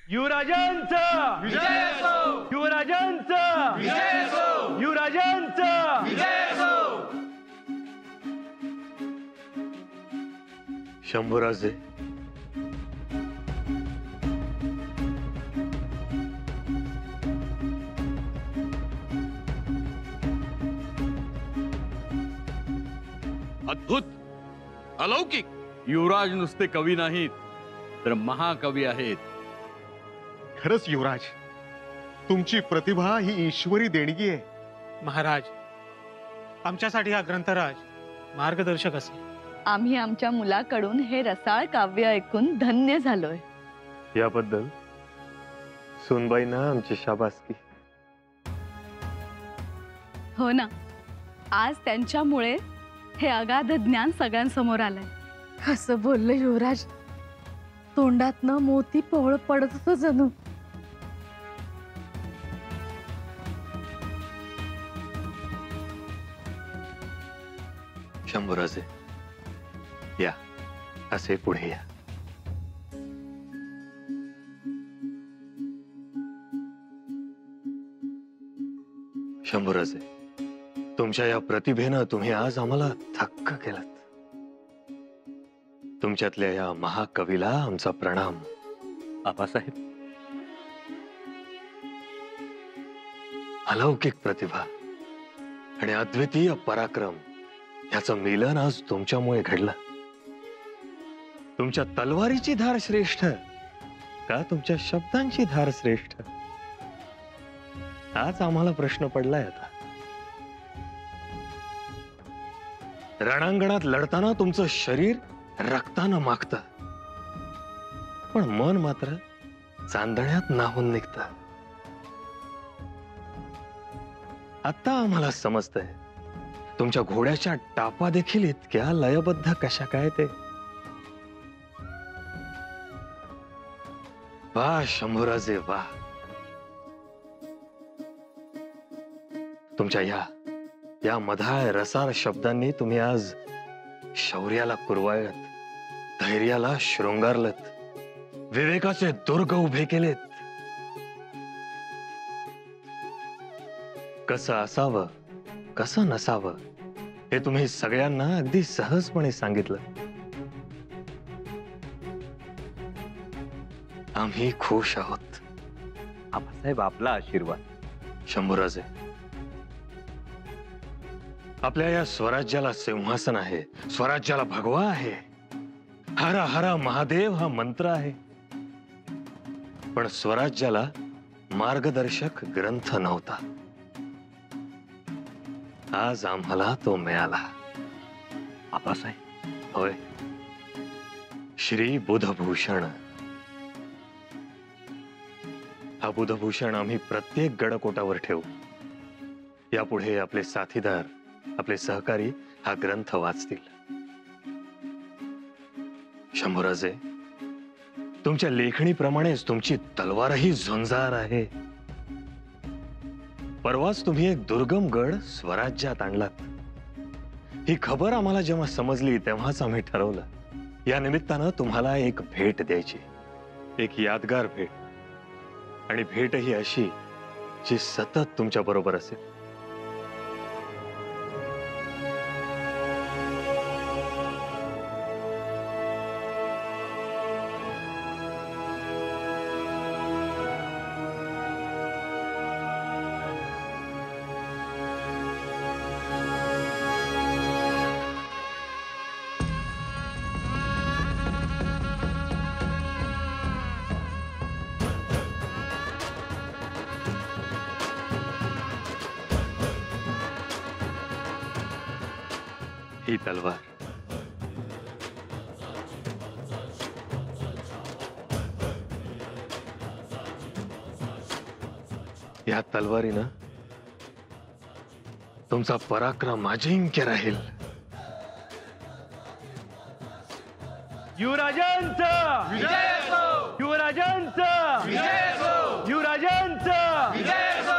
युवराजांचा विजय असो, युवराजांचा विजय असो, युवराजांचा विजय असो। शंभूराजे, अद्भुत, अलौकिक। युवराज नुसते कवी नाहीत तर महाकवी आहेत। खरंच युवराज, तुमची प्रतिभा ही ईश्वरी देणगी आहे। महाराज, आमच्यासाठी हा ग्रंथराज मार्गदर्शक असेल। आम्ही आमच्या मुलाकडून हे रसाळ काव्य ऐकून धन्य झालोय। याबद्दल सुनबाईंना आमची शाबासकी। हो ना, आज त्यांच्यामुळे हे अगाध ज्ञान सगळ्यांसमोर आलंय। असं बोललं युवराज, तोंडातनं मोती पोळ पडत होतं जणू। शंभूराजे, या, असे पुढे या। शंभूराजे, तुमच्या या प्रतिभेनं तुम्ही आज आम्हाला थक्क केलात। तुमच्यातल्या या महाकवीला आमचा प्रणाम। आबासाहेब, अलौकिक प्रतिभा आणि अद्वितीय पराक्रम याचं मिलन आज तुमच्यामुळे घडलं। तुमच्या तलवारीची धार श्रेष्ठ का तुमच्या शब्दांची धार श्रेष्ठ? आज आम्हाला प्रश्न पडलाय। आता रणांगणात लढताना तुमचं शरीर रक्तानं मागतं, पण मन मात्र चांदण्यात नाहून निघतं। आता आम्हाला समजतंय तुमच्या घोड्याच्या टापा देखील इतक्या लयबद्ध कशा काय ते। वाह शंभूराजे वाह, तुमच्या या मधाळ रसाळ शब्दांनी तुम्ही आज शौर्याला कुरवाळत, धैर्याला शृंगारलत, विवेकाचे दुर्ग उभे केलेत। कसं असावं कसं नसावं हे तुम्ही सगळ्यांना अगदी सहजपणे सांगितलं। आम्ही खुश आहोत। आबासाहेब, आपला आशीर्वाद। शंभूराजे, आपल्या या स्वराज्याला सिंहासन आहे, स्वराज्याला भगवा आहे, हर हर महादेव हा मंत्र आहे, पण स्वराज्याला मार्गदर्शक ग्रंथ नव्हता। आज आम्हाला तो मिळाला। आबासाहेब, होय, श्री बुधभूषण। हा बुधभूषण आम्ही प्रत्येक गडकोटावर ठेवू। यापुढे आपले साथीदार, आपले सहकारी हा ग्रंथ वाचतील। शंभूराजे, तुमच्या लेखणीप्रमाणेच तुमची तलवारही झुंजार आहे। परवाच तुम्ही एक दुर्गम गड स्वराज्यात आणलात। ही खबर आम्हाला जेव्हा समजली तेव्हाच आम्ही ठरवलं या निमित्तानं तुम्हाला एक भेट द्यायची, एक यादगार भेट, आणि भेटही अशी जी सतत तुमच्या बरोबर असेल। ही तलवार या तलवारीनं तुमचा पराक्रम अजिंक्य राहील। युवराजांचा विजय असो, युवराजांचा विजय असो, युवराजांचा विजय असो।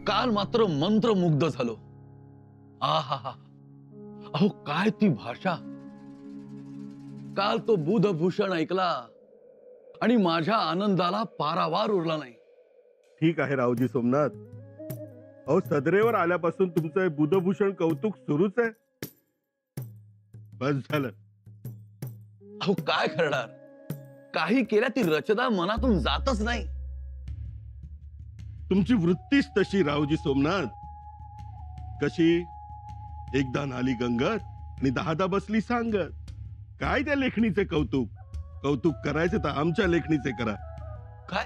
काल मात्र मंत्रमुग्ध झालो। आहा, अहो काय ती भाषा. काल तो बुधभूषण ऐकला आणि माझ्या आनंदाला पारावार उरला नाही. ठीक आहे रावजी सोमनाथ. अहो सदरेवर आल्यापासून तुमचं हे बुधभूषण कौतुक सुरूच आहे. बस झालं. अहो काय करणार, काही केल्या ती रचना मनातून जातच नाही. तुमची वृत्तीच तशी रावजी सोमनाथ. कशी एकदा नाली गंगत आणि 10दा बसली सांगत. काय त्या लेखणीचे कौतुक. कौतुक करायचे तर आमच्या लेखणीचे करा. काय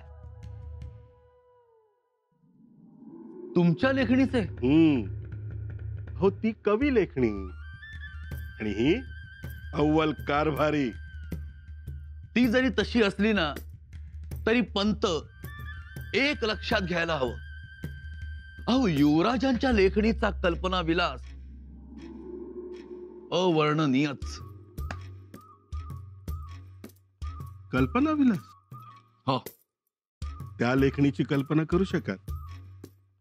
तुमच्या लेखणीचे? हो ती कवी लेखणी आणि ही अव्वल कारभारी. ती जरी तशी असली ना तरी पंत एक लक्षात घ्यायला हवं. अहो युवराजांच्या लेखणीचा कल्पना विलास अवर्णनीयच. कल्पना विलास. हो. त्या लेखणीची कल्पना करू शकत,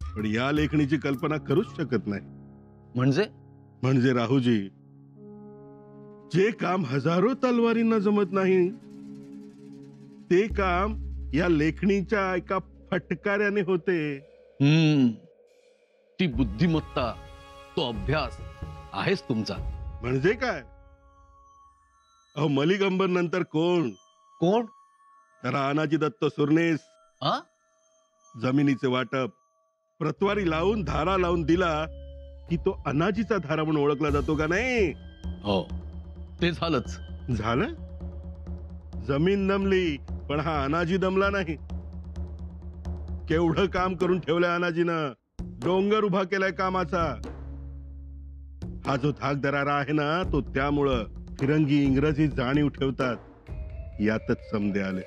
पण या लेखणीची कल्पना करूच शकत नाही. म्हणजे राहूजी, जे काम हजारो तलवारींना जमत नाही ते काम या लेखणीच्या एका फटकाऱ्याने होते. ती बुद्धिमत्ता, तो अभ्यास आहेच तुमचा. म्हणजे काय? अहो मलिगंबर नंतर कोण? राणाजी दत्त सुरनेस. जमिनीचे वाटप प्रतवारी लावून धारा लावून दिला की तो अनाजीचा धारा म्हणून ओळखला जातो का नाही? हो ते झालंच. झालं. जमीन दमली पण हा अनाजी दमला नाही. केवढं काम करून ठेवलंय अनाजीनं. डोंगर उभा केलाय कामाचा. हा जो धाक दरारा आहे ना तो त्यामुळं फिरंगी इंग्रजी जाणीव ठेवतात. यातच समदे आले.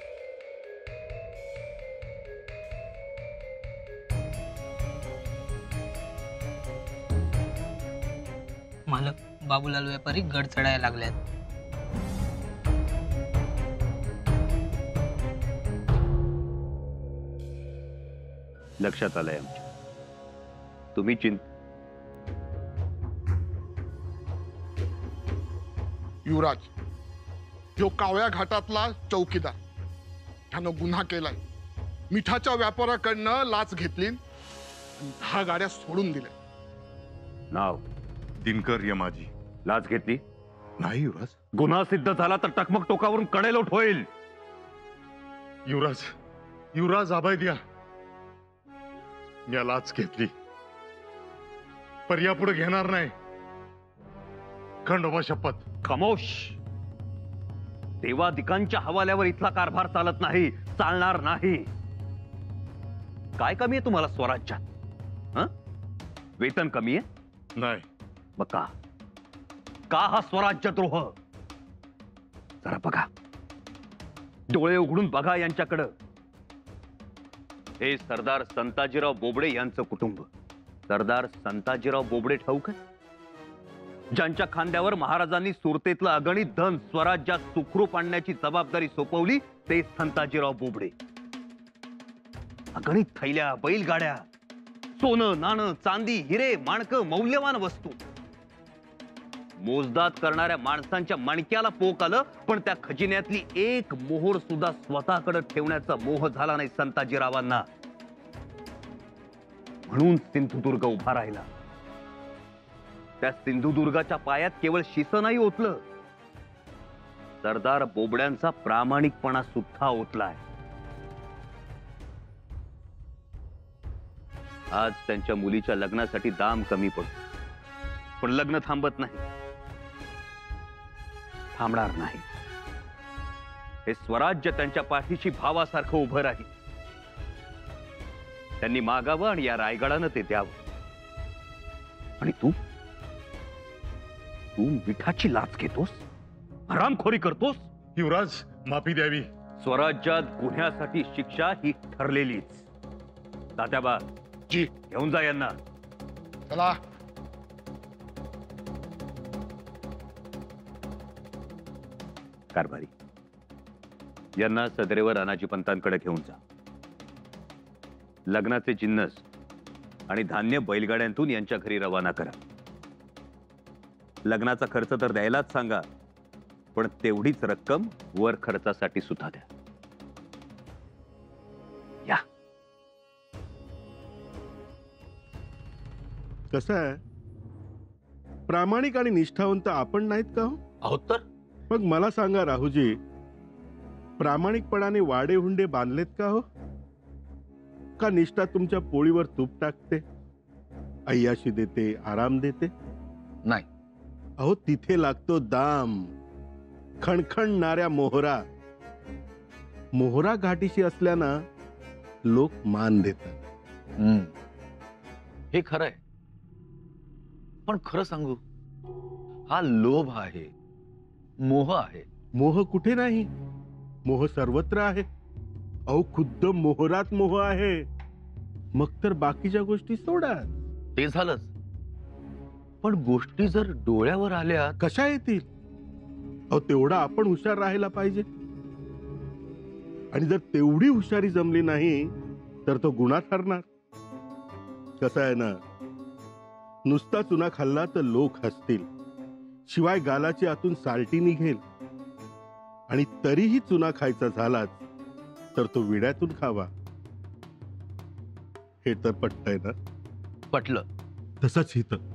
मालक, बाबूलाल व्यापारी गड चढायला लागल्यात. लक्षात आलंय आमच्या. तुम्ही युवराज, जो कावळ्या घाटातला चौकीदार, त्यानं गुन्हा केलाय. मिठाच्या व्यापाराकडनं लाच घेतली आणि 10 गाड्या सोडून दिल्या. नाव दिनकर यमाजी. लाच घेतली नाही युवराज. गुन्हा सिद्ध झाला तर टकमक टोकावरून कडेलोट होईल. युवराज आभाय द्या. मी लाच घेतली, पर यापुढे घेणार नाही. खंडोबा शपथ. खामोश. देवादिकांच्या हवाल्यावर इथला कारभार चालत नाही, चालणार नाही. काय कमी आहे तुम्हाला स्वराज्यात? वेतन कमी आहे? नाही. मग का हा स्वराज्यद्रोह? जरा बघा, डोळे उघडून बघा यांच्याकडं. हे सरदार संताजीराव बोबडे यांचं कुटुंब. सरदार संताजीराव बोबडे ठाऊक आहे? ज्यांच्या खांद्यावर महाराजांनी सुरतेतलं अगणित धन स्वराज्यात सुखरूप आणण्याची जबाबदारी सोपवली ते संताजीराव बोबडे. अगणित थैल्या, बैलगाड्या, सोनं नाणं, चांदी, हिरे, माणकं, मौल्यवान वस्तू. मोजदाद करणाऱ्या माणसांच्या मणक्याला पोक आलं, पण त्या खजिन्यातली एक मोहर सुद्धा स्वतःकडे ठेवण्याचा मोह झाला नाही संताजीरावांना. म्हणून सिंधुदुर्ग उभा राहिला. त्या सिंधुदुर्गाच्या पायात केवळ शिस नाही ओतलं, सरदार बोबड्यांचा प्रामाणिकपणा सुद्धा ओतलाय. आज त्यांच्या मुलीच्या लग्नासाठी दाम कमी पडतो, पण लग्न थांबत नाही, थांबणार नाही. हे स्वराज्य त्यांच्या पाठीशी भावासारखं उभं राहील. त्यांनी मागावं आणि या रायगडानं ते द्यावं. आणि तू मिठाची लाच घेतोस, हरामखोरी करतोस. युवराज माफी द्यावी. स्वराज्यात गुन्ह्यासाठी शिक्षा ही ठरलेलीच. तात्याबा जी, घेऊन जा यांना. चला. कारभारी, यांना सदरेवर अनाजी पंतांकडे घेऊन जा. लग्नाचे जिन्नस आणि धान्य बैलगाड्यांतून यांच्या घरी रवाना करा. लग्नाचा खर्च तर द्यायलाच सांगा, पण तेवढीच रक्कम वर खर्चासाठी सुद्धा द्या. या. कसं आहे, प्रामाणिक आणि निष्ठावंत आपण नाहीत का हो? आहोत तर. मग मला सांगा राहूजी, प्रामाणिकपणाने वाडे हुंडे बांधलेत का हो? का निष्ठा तुमच्या पोळीवर तूप टाकते, अय्याशी देते, आराम देते? नाही. अहो तिथे लागतो दाम, खणखणणाऱ्या मोहरा. मोहरा घाटीशी असल्यानं लोक मान देतात. हे खरं आहे, पण खरं सांगू, हा लोभ आहे, मोह आहे. मोह कुठे नाही, मोह सर्वत्र आहे. अहो खुद्द मोहरात मोह आहे. मग तर बाकीच्या गोष्टी सोडा. ते झालंच, पण गोष्टी जर डोळ्यावर आल्या कशा येतील? अहो तेवढा आपण हुशार राहायला पाहिजे. आणि जर तेवढी हुशारी जमली नाही तर तो गुन्हा ठरणार. कसं आहे ना, नुसता चुना खाल्ला तर लोक हसतील, शिवाय गालाची आतून साल्टी निघेल. आणि तरीही चुना खायचा झालाच तर तो विड्यातून खावा. हे तर पटतंय ना? पटलं. तसंच इथं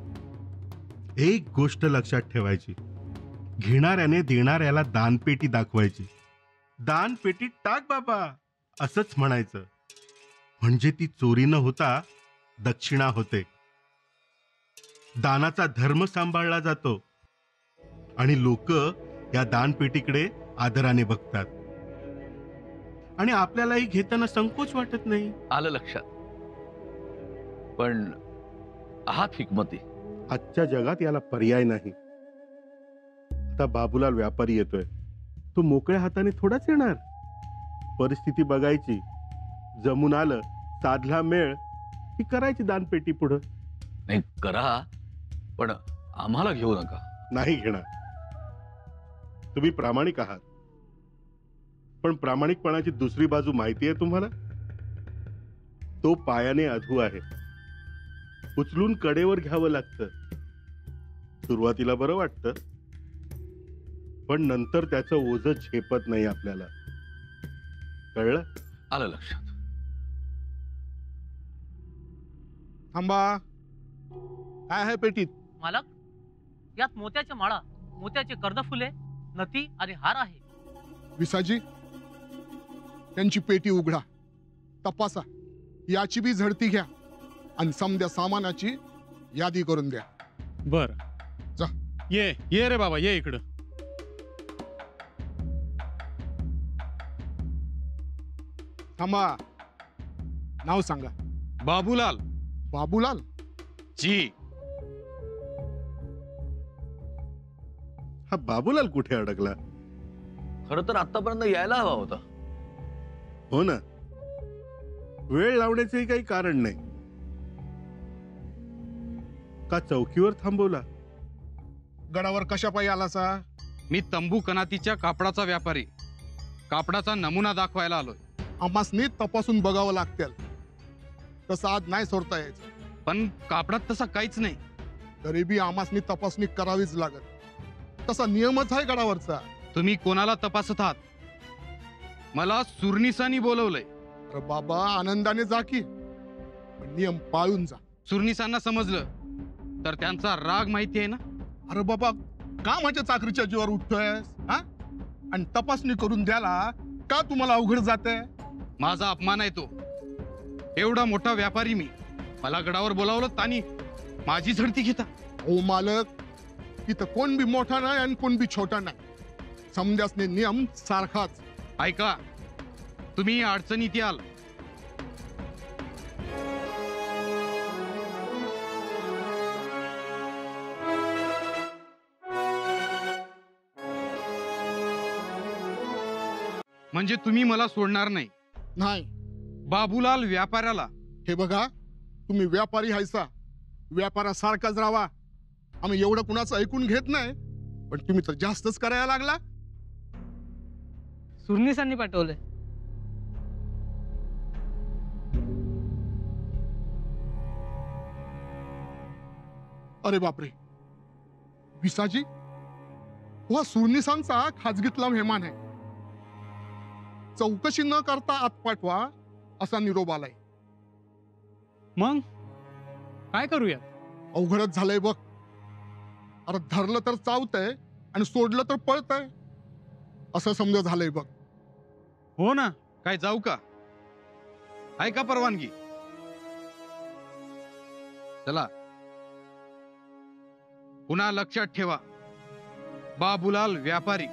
एक गोष्ट लक्षात ठेवायची, घेणाऱ्याने देणाऱ्याला दानपेटी दाखवायची. दानपेटी टाक बाबा असंच म्हणायचं, म्हणजे ती चोरी न होता दक्षिणा होते. दानाचा धर्म सांभाळला जातो आणि लोक या दानपेटीकडे आदराने बघतात. आणि आपल्यालाही घेताना संकोच वाटत नाही. आलं लक्षात. पण आहात हिकमती. आजच्या जगात याला पर्याय नाही. आता बाबूलाल व्यापारी येतोय, तो मोकळ्या हाताने थोडाच येणार. परिस्थिती बघायची, जमून आलं, साधला मेळ ही करायची दानपेटी पुढं. नाही करा, पण आम्हाला घेऊ नका. नाही घेणार. तुम्ही प्रामाणिक आहात, पण प्रामाणिकपणाची दुसरी बाजू माहिती आहे तुम्हाला? तो पायाने अधू आहे, उचलून कडेवर घ्यावं लागतं. सुरुवातीला बरं वाटतं, पण नंतर त्याचं ओझं झेपत नाही आपल्याला. कळलं? आलं लक्षात. थांबा, काय आहे पेटीत? मालक, यात मोत्याच्या माळा, मोत्याचे कर्णफुले, नथी आणि हार आहे. विसाजी, त्यांची पेटी उघडा, तपासा, याची बी झडती घ्या आणि समद्या सामानाची यादी करून द्या. बर, जा. ये रे बाबा, ये इकडं. थांबा, नाव सांगा. बाबूलाल. बाबूलाल जी. हा बाबूलाल कुठे अडकला? खरं तर आतापर्यंत यायला हवा होता. हो ना, वेळ लावण्याचंही काही कारण नाही. का चौकीवर थांबवला? गडावर कशा पायी आला सा? मी तंबू कनातीच्या कापडाचा व्यापारी, कापडाचा नमुना दाखवायला आलोय. आमासनी तपासून बघावं लागतील, तसं आज नाही सोडता यायचं. पण कापडात तसा काहीच नाही. तरी बी आमासनी तपासणी करावीच लागत, तसा नियमच आहे गडावरचा. तुम्ही कोणाला तपासत आहात? मला सुरनिसानी बोलवलंय. अरे बाबा, आनंदाने जा की, पण नियम पाळून जा. सुरनिसांना समजलं तर त्यांचा राग माहिती आहे ना. अरे बाबा, का माझ्या चाकरीच्या जीवावर उठतोयस? हा? आणि तपासणी करून द्याला का तुम्हाला अवघड जाते? माझा अपमान आहे तो. एवढा मोठा व्यापारी मी, मला गडावर बोलावलं आणि माझी झडती घेता. ओ मालक, इथं कोण बी मोठा नाही आणि कोण बी छोटा नाही. समजासने नियम सारखाच. ऐका, तुम्ही अडचणीत याल. म्हणजे तुम्ही मला सोडणार नाही? नाही. बाबूलाल व्यापाऱ्याला. हे बघा, तुम्ही व्यापारी हायसा, व्यापारासारखाच राहा. आम्ही एवढं कुणाचं ऐकून घेत नाही, पण तुम्ही तर जास्तच करायला लागला. सुरनिसांनी पाठवलंय. अरे बापरे, विसाजी हा सुरनिसांचा खाजगीतला मेहमान आहे. चौकशी न करता आत पाठवा असा निरोप आलाय. मग काय करूया? अवघडच झालंय बघ. अरे धरलं तर चावतंय आणि सोडलं तर पळतंय असं समजा झालंय बघ. हो ना, काय जाऊ का? आहे का परवानगी? चला, पुन्हा लक्षात ठेवा, बाबूलाल व्यापारी.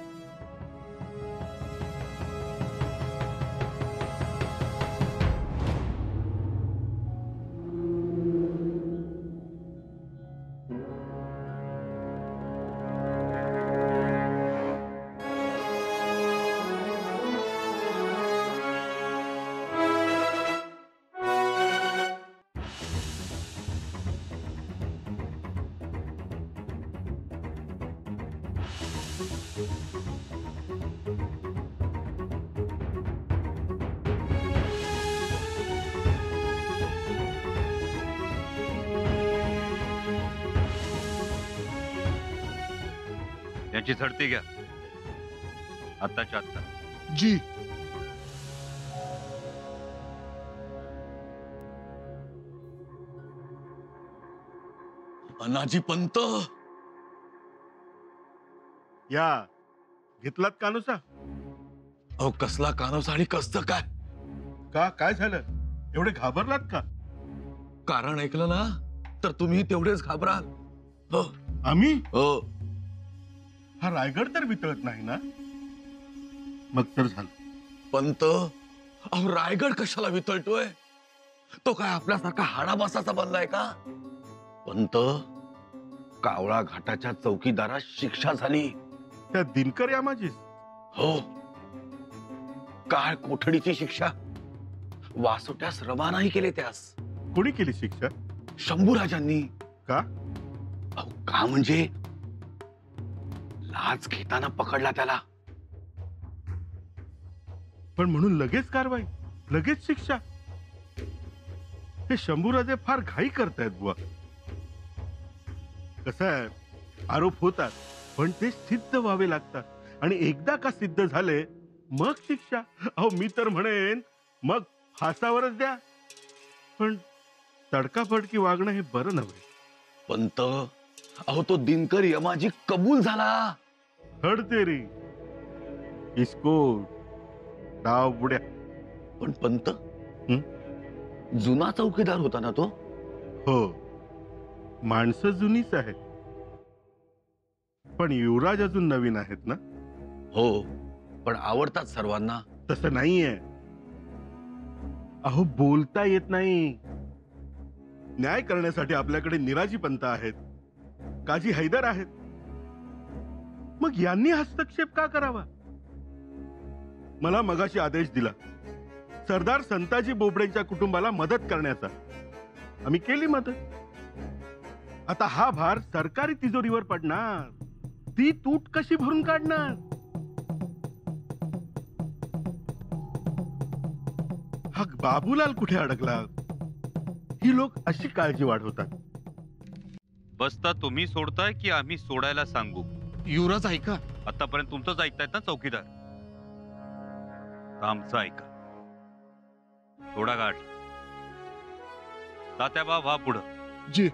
यांची झडती घ्या आत्ताच्या आत्ता. जी. अनाजी पंत, या घेतलात कानोसा? अहो कसला कानोसा आणि कसं काय? का काय झालं? एवढे घाबरलात का? कारण ऐकलं ना तर तुम्ही तेवढेच घाबराल. हो. आम्ही? हो. हा रायगड तर वितळत नाही ना? मग तर झालं. पंत, अहो रायगड कशाला वितळतोय? तो काय आपल्यासारखा हाडामासाचा बनलाय का? पंत, कावळा घाटाच्या चौकीदारास शिक्षा झाली. त्या दिनकर यामाजीस? हो, काळ कोठडीची शिक्षा. वासोट्यास रवानाही केले त्यास. कोणी केली शिक्षा? शंभूराजांनी. का? अहो का म्हणजे लाच घेताना पकडला त्याला. पण म्हणून लगेच कारवाई, लगेच शिक्षा? हे शंभूराजे फार घाई करतायत बुवा. कसं आहे, आरोप होतात पण ते सिद्ध व्हावे लागतात आणि एकदा का सिद्ध झाले मग शिक्षा. अहो मी तर म्हणेन मग फासावरच द्या. पण तडकाफडकी वागणं हे बरं नव्हे. पंत, अहो तो दिनकर यमाजी कबूल झाला. हड तेरी इसको डाव बुड्या. पण पंत, जुना चौकीदार होता ना तो? हो, माणसं जुनीच आहेत पण युवराज अजून नवीन आहेत ना? हो, पण आवडतात सर्वांना. तसं नाहीये. अहो बोलता येत नाही. न्याय करण्यासाठी आपल्याकडे निराजी पंत आहेत, काजी हैदर आहेत. मग यांनी हस्तक्षेप का करावा? मला मगाशी आदेश दिला सरदार संताजी बोबडेंच्या कुटुंबाला मदत करण्याचा. आम्ही केली मदत. आता हा भार सरकारी तिजोरीवर पडणार. ती तूट कशी भरून काढणार? हा बाबूलाल कुठे अडकला? ही लोक अशी काळजी वाढवतात. बसता तुम्ही सोडताय की आम्ही सोडायला सांगू? युवराज ऐका. आतापर्यंत तुमचंच ऐकतायत ना चौकीदार? आमचं ऐका. थोडा गाठ. तात्याबा व्हा पुढं. जी.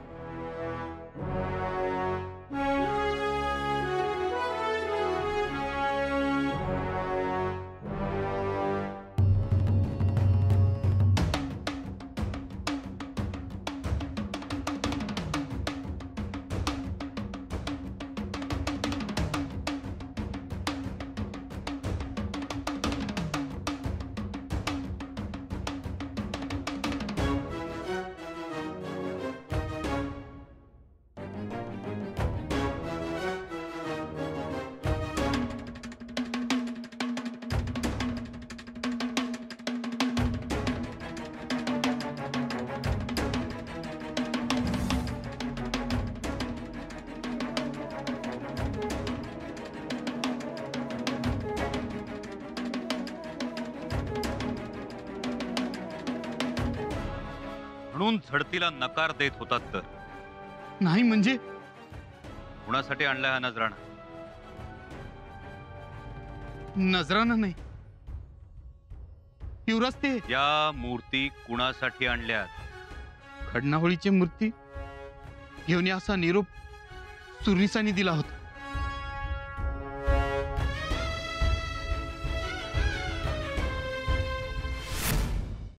म्हणून झडतीला नकार देत होतात तर? नाही म्हणजे कुणासाठी आणलाय हा नजराणा? नजराना नाही युवराज, ते या मूर्ती कुणासाठी आणल्यात? खडनावळीची मूर्ती घेऊन या असा निरोप सुरनिसांनी दिला होता.